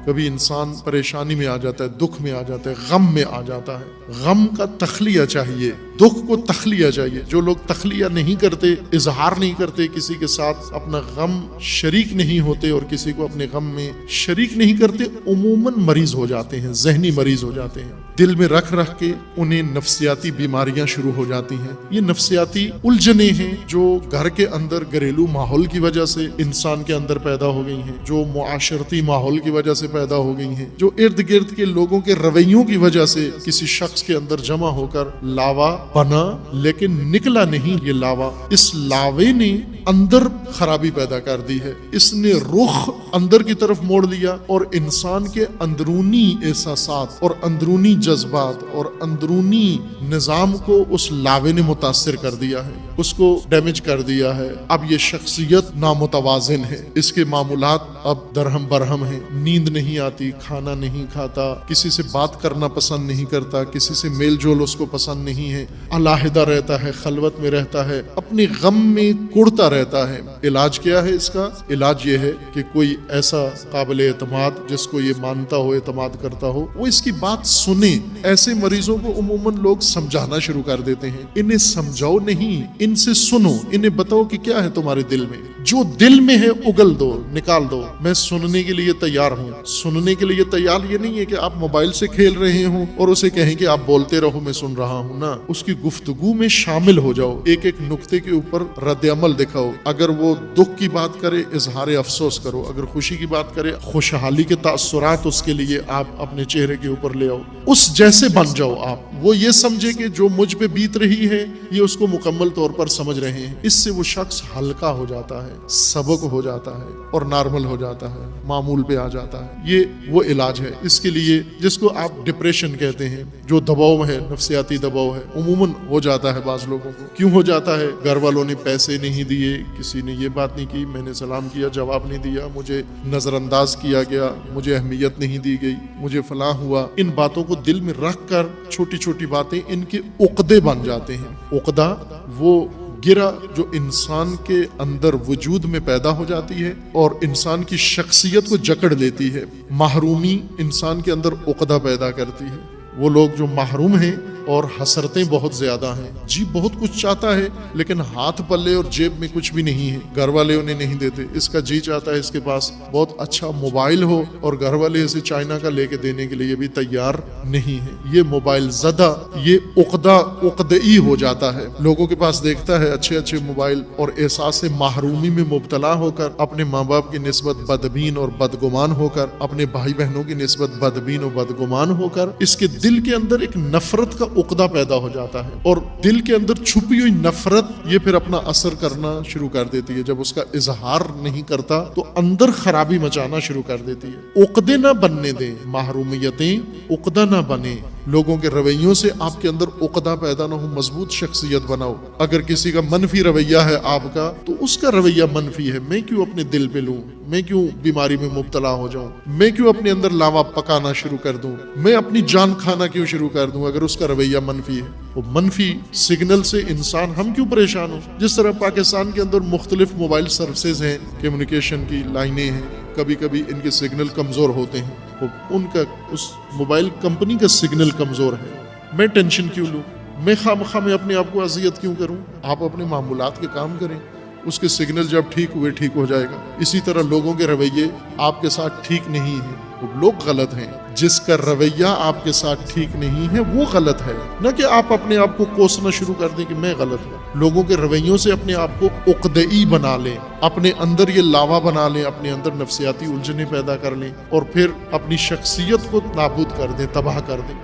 کبھی انسان پریشانی میں آ جاتا ہے، دکھ میں آ جاتا ہے، غم میں آ جاتا ہے، غم کا تخلیہ چاہیے، دکھ کو تخلیہ چاہیے۔ جو لوگ تخلیہ نہیں کرتے، اظہار نہیں کرتے، کسی کے ساتھ اپنا غم شریک نہیں ہوتے اور کسی کو اپنے غم میں شریک نہیں کرتے، عموماً مریض ہو جاتے ہیں، ذہنی مریض ہو جاتے ہیں۔ دل میں رکھ رکھ کے انہیں نفسیاتی بیماریاں شروع ہو جاتی ہیں۔ یہ نفسیاتی الجھنیں ہیں جو گھر کے اندر گھریلو ماحول کی وجہ سے انسان کے اندر پیدا ہو گئی ہیں، جو معاشرتی ماحول کی وجہ سے پیدا ہو گئی ہیں، جو ارد گرد کے لوگوں کے رویوں کی وجہ سے کسی شخص کے اندر جمع ہو کر لاوا بنا، لیکن نکلا نہیں۔ یہ لاوا، اس لاوے نے اندر خرابی پیدا کر دی ہے، اس نے رخ اندر کی طرف موڑ لیا اور انسان کے اندرونی احساسات اور اندرونی جذبات اور اندرونی نظام کو اس لاوے نے متاثر کر دیا ہے، اس کو ڈیمیج کر دیا ہے۔ اب یہ شخصیت نامتوازن ہے، اس کے معمولات اب درہم برہم ہیں، نیند نہیں آتی، کھانا نہیں کھاتا، کسی سے بات کرنا پسند نہیں کرتا، کسی سے میل جول اس کو پسند نہیں ہے، علیحدہ رہتا ہے، خلوت میں رہتا ہے، اپنے غم میں کڑتا رہتا ہے۔ علاج کیا ہے اس کا؟ علاج یہ ہے کہ کوئی ایسا قابل اعتماد جس کو یہ مانتا ہو، اعتماد کرتا ہو، وہ اس کی بات سنے۔ ایسے مریضوں کو عموماً لوگ سمجھانا شروع کر دیتے ہیں۔ انہیں سمجھاؤ نہیں، ان سے سنو، انہیں بتاؤ کہ کیا ہے تمہارے دل میں، جو دل میں ہے اگل دو، نکال دو۔ میں سننے کے لیے تیار ہوں۔ سننے کے لیے تیار یہ نہیں ہے کہ آپ موبائل سے کھیل رہے ہوں اور اسے کہیں کہ آپ بولتے رہو میں سن رہا ہوں، نا، اس کی گفتگو میں شامل ہو جاؤ، ایک ایک نقطے کے اوپر رد عمل دکھاؤ۔ اگر وہ دکھ کی بات کرے، اظہار افسوس کرو، اگر خوشی کی بات کرے، خوشحالی کے تاثرات اس کے لیے آپ اپنے چہرے کے اوپر لے آؤ، اس جیسے بن جاؤ آپ۔ وہ یہ سمجھے کہ جو مجھ پہ بیت رہی ہے یہ اس کو مکمل طور پر سمجھ رہے ہیں۔ اس سے وہ شخص ہلکا ہو جاتا ہے، سبک ہو جاتا ہے اور نارمل ہو جاتا ہے، معمول پہ آ جاتا ہے۔ یہ وہ علاج ہے اس کے لیے جس کو آپ ڈپریشن کہتے ہیں، جو دباؤ ہے، نفسیاتی دباؤ ہے، عموماً ہو جاتا ہے بعض لوگوں کو۔ کیوں ہو جاتا ہے؟ گھر والوں نے پیسے نہیں دیے، کسی نے یہ بات نہیں کی، میں نے سلام کیا جواب نہیں دیا، مجھے نظر انداز کیا گیا، مجھے اہمیت نہیں دی گئی، مجھے فلاں ہوا۔ ان باتوں کو دل میں رکھ کر چھوٹی چھوٹی باتیں ان کے عقدے بن جاتے ہیں۔ عقدہ وہ گرہ جو انسان کے اندر وجود میں پیدا ہو جاتی ہے اور انسان کی شخصیت کو جکڑ لیتی ہے۔ محرومی انسان کے اندر عقدہ پیدا کرتی ہے۔ وہ لوگ جو محروم ہیں اور حسرتیں بہت زیادہ ہیں، جی بہت کچھ چاہتا ہے لیکن ہاتھ پلے اور جیب میں کچھ بھی نہیں ہے، گھر والے انہیں نہیں دیتے۔ اس کا جی چاہتا ہے اس کے پاس بہت اچھا موبائل ہو اور گھر والے اسے چائنا کا لے کے دینے کے لیے بھی تیار نہیں ہے۔ یہ موبائل زدہ، یہ عقدئی ہو جاتا ہے۔ لوگوں کے پاس دیکھتا ہے اچھے اچھے موبائل اور احساس محرومی میں مبتلا ہو کر، اپنے ماں باپ کی نسبت بدبین اور بدگمان ہو کر، اپنے بھائی بہنوں کی نسبت بدبین اور بدگمان ہو کر، اس کے دل کے اندر ایک نفرت کا عقدہ پیدا ہو جاتا ہے اور دل کے اندر چھپی ہوئی نفرت یہ پھر اپنا اثر کرنا شروع کر دیتی ہے۔ جب اس کا اظہار نہیں کرتا تو اندر خرابی مچانا شروع کر دیتی ہے۔ عقدے نہ بننے دیں، محرومیتیں عقدہ نہ بنے۔ لوگوں کے رویوں سے آپ کے اندر عقدہ پیدا نہ ہو، مضبوط شخصیت بناؤ۔ اگر کسی کا منفی رویہ ہے آپ کا تو اس کا رویہ منفی ہے، میں کیوں اپنے دل پہ لوں، میں کیوں بیماری میں مبتلا ہو جاؤں، میں کیوں اپنے اندر لاوا پکانا شروع کر دوں، میں اپنی جان کھانا کیوں شروع کر دوں اگر اس کا رویہ منفی ہے۔ وہ منفی سگنل سے انسان ہم کیوں پریشان ہوں؟ جس طرح پاکستان کے اندر مختلف موبائل سروسز ہیں، کمیونیکیشن کی لائنیں ہیں، کبھی کبھی ان کے سگنل کمزور ہوتے ہیں، ان کا اس موبائل کمپنی کا سگنل کمزور ہے، میں ٹینشن کیوں لوں، میں خواہ میں اپنے آپ کو اذیت کیوں کروں؟ آپ اپنے معمولات کے کام کریں، اس کے سگنل جب ٹھیک ہوئے ٹھیک ہو جائے گا۔ اسی طرح لوگوں کے رویے آپ کے ساتھ ٹھیک نہیں ہیں، وہ لوگ غلط ہیں۔ جس کا رویہ آپ کے ساتھ ٹھیک نہیں ہے وہ غلط ہے، نہ کہ آپ اپنے آپ کو کوسنا شروع کر دیں کہ میں غلط ہوں۔ لوگوں کے رویوں سے اپنے آپ کو عقدئی بنا لیں، اپنے اندر یہ لاوا بنا لیں، اپنے اندر نفسیاتی الجھنیں پیدا کر لیں اور پھر اپنی شخصیت کو نابود کر دیں، تباہ کر دیں۔